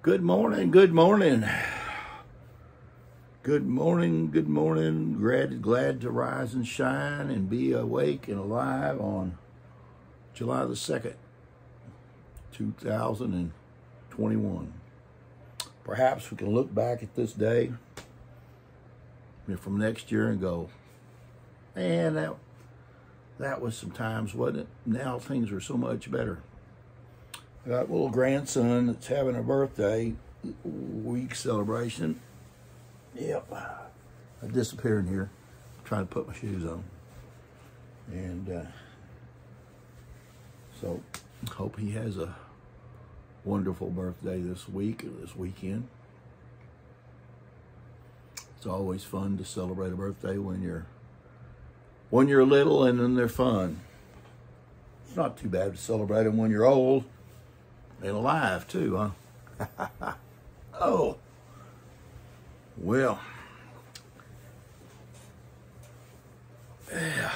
Good morning, good morning. Good morning, good morning. Glad to rise and shine and be awake and alive on July the 2nd, 2021. Perhaps we can look back at this day from next year and go, man, that was some times, wasn't it? Now things are so much better. I got a little grandson that's having a birthday week celebration. Yep. I disappeared here. I'm trying to put my shoes on. And so hope he has a wonderful birthday this weekend. It's always fun to celebrate a birthday when you're little, and then they're fun. It's not too bad to celebrate them when you're old and alive too, huh? Oh, well, yeah.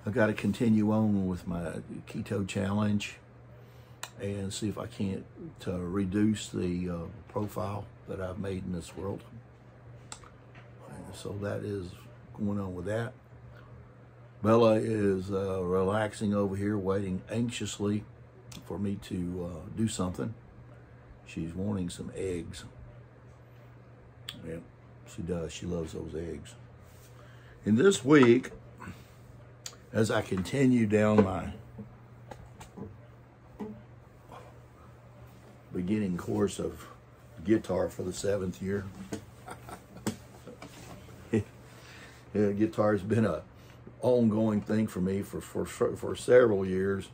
I got to continue on with my keto challenge and see if I can't reduce the profile that I've made in this world. And so that is going on with that. Bella is relaxing over here, waiting anxiously for me to do something. She's wanting some eggs. Yeah, she does. She loves those eggs. And this week, as I continue down my beginning course of guitar for the 7th year, yeah, guitar's been a ongoing thing for me for several years,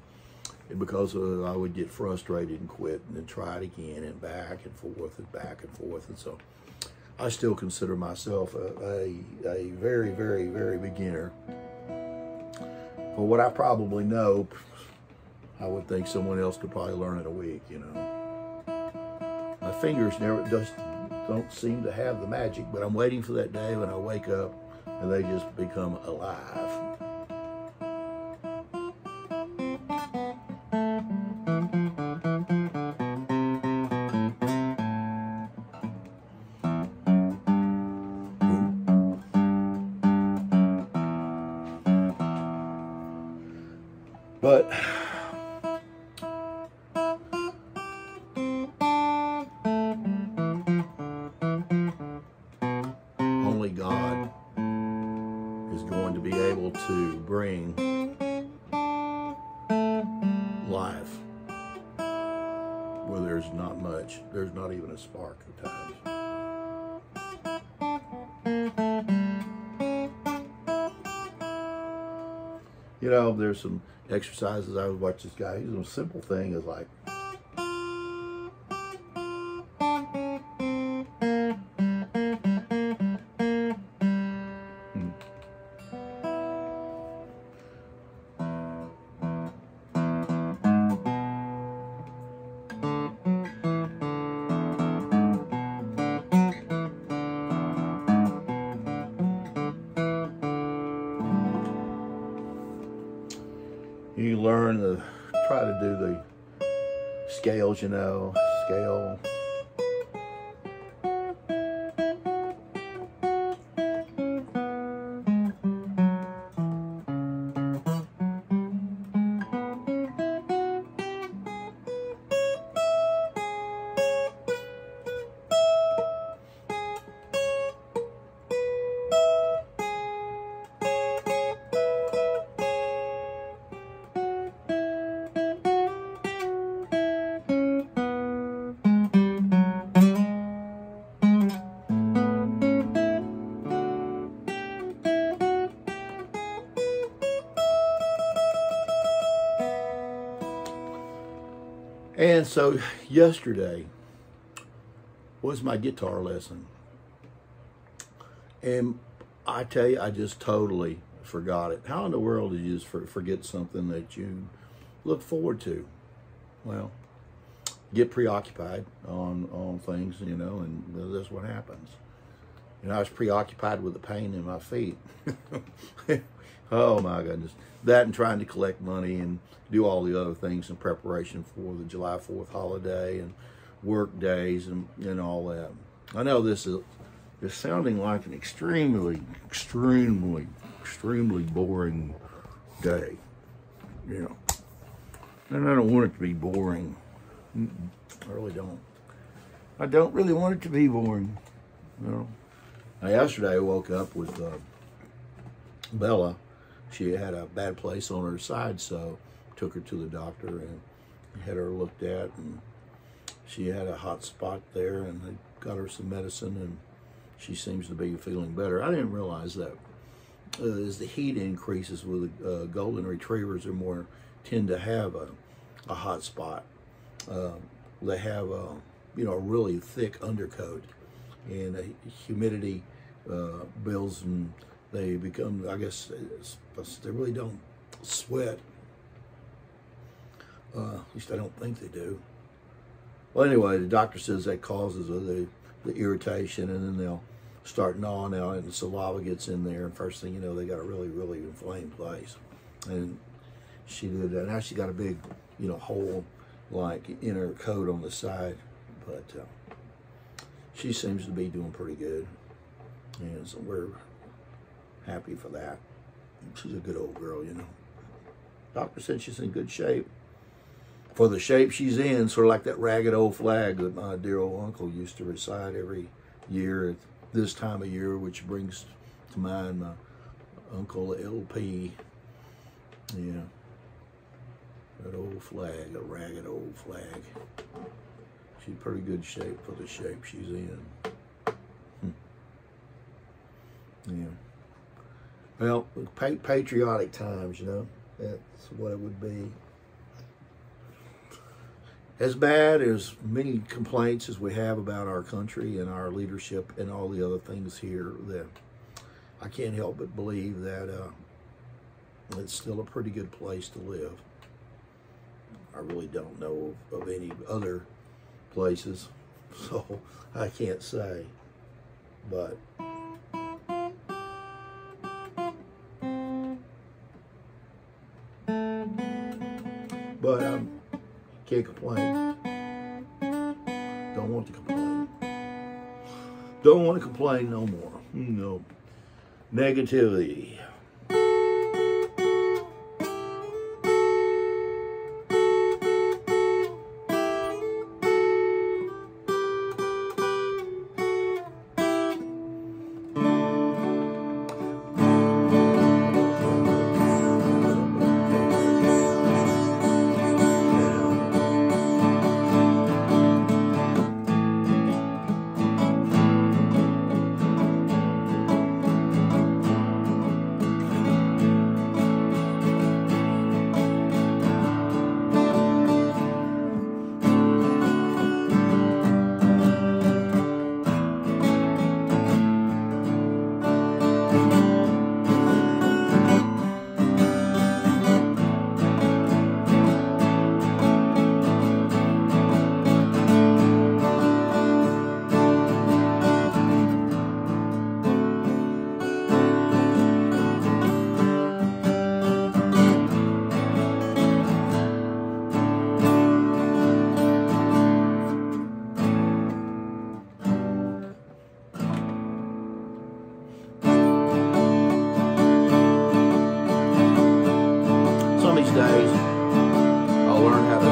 because I would get frustrated and quit and then try it again and back and forth and back and forth. And so I still consider myself a very, very, very beginner. For what I probably know, I would think someone else could probably learn in a week, you know. My fingers don't seem to have the magic, but I'm waiting for that day when I wake up and they just become alive. But only God is going to be able to bring life where there's not much. There's not even a spark at times. You know, there's some exercises. I would watch this guy. He's a simple thing is like, you learn to try to do the scales, you know, scale. And so yesterday was my guitar lesson. And I tell you, I just totally forgot it. How in the world did you just forget something that you look forward to? Well, get preoccupied on things, you know, and that's what happens. You know, I was preoccupied with the pain in my feet. Oh my goodness. That and trying to collect money and do all the other things in preparation for the July 4th holiday and work days and all that. I know this is sounding like an extremely boring day, you know. And I don't want it to be boring. I really don't. I don't really want it to be boring, you know. Now, yesterday I woke up with Bella. She had a bad place on her side, so took her to the doctor and had her looked at, and she had a hot spot there, and they got her some medicine, and she seems to be feeling better. I didn't realize that as the heat increases with golden retrievers, are tend to have a hot spot. They have a really thick undercoat, and humidity builds, and they become, I guess, they really don't sweat. At least I don't think they do. Well, anyway, the doctor says that causes the irritation, and then they'll start gnawing out, and the saliva gets in there, and first thing you know, they got a really inflamed place. And she did that. Now she got a big, hole like in her coat on the side, but she seems to be doing pretty good, and so we're happy for that. She's a good old girl, Doctor said she's in good shape for the shape she's in, sort of like that ragged old flag that my dear old uncle used to recite every year at this time of year, which brings to mind my Uncle LP. Yeah, that old flag, a ragged old flag. She's in pretty good shape for the shape she's in. Yeah. Well, patriotic times, that's what it would be. As bad as many complaints as we have about our country and our leadership and all the other things here, that I can't help but believe that it's still a pretty good place to live. I really don't know of any other places, so I can't say. But can't complain. Don't want to complain. Don't want to complain no more. No. Negativity. Days, I'll learn how to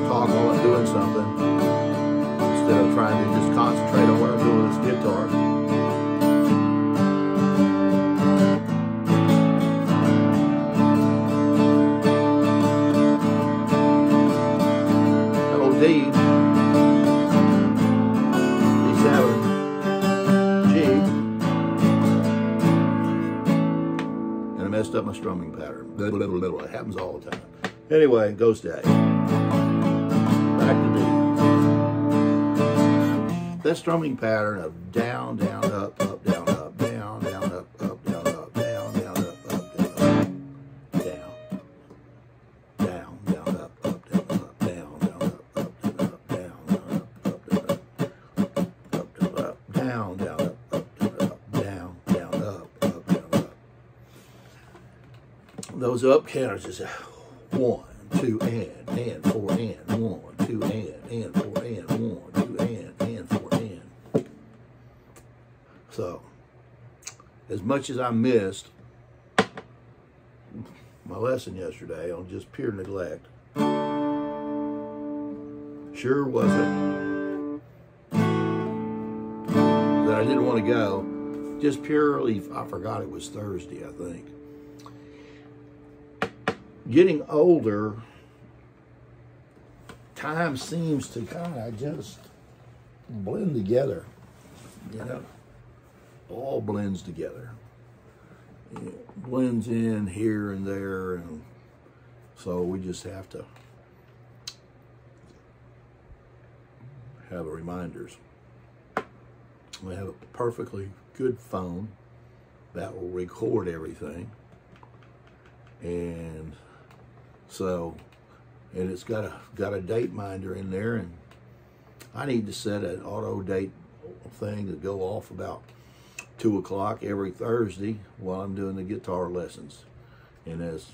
talk while I'm doing something instead of trying to just concentrate on what I'm doing with this guitar. Old D, D7, G, and I messed up my strumming pattern. It happens all the time. Anyway, Ghost Day. Back to D. That strumming pattern of down, down, up, down, up, down, down, up, down, up, down, down, up, down, up, down, down, down, up, down, up, down, down, up, down, down, up, down, down, up. Those up counters is 1, 2, and 4, and 1, 2, and 4, and 1. much as I missed my lesson yesterday on just pure neglect, sure was it that I didn't want to go. Just purely, I forgot it was Thursday, I think. Getting older, time seems to kind of just blend together, you know, all blends together. It blends in here and there, and so we just have to have reminders. We have a perfectly good phone that will record everything, and so, and it's got a date minder in there, and I need to set an auto date thing to go off about 2 o'clock every Thursday while I'm doing the guitar lessons. And as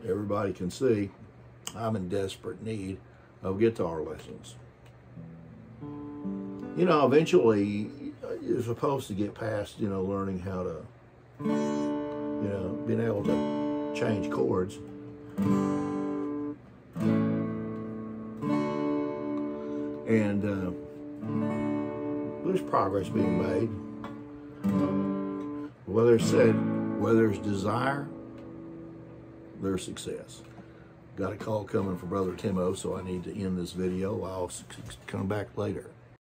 everybody can see, I'm in desperate need of guitar lessons. You know, eventually you're supposed to get past, you know, learning how to, you know, being able to change chords. And there's progress being made. Whether there's desire, there's success. Got a call coming from Brother Timo, so I need to end this video. I'll come back later.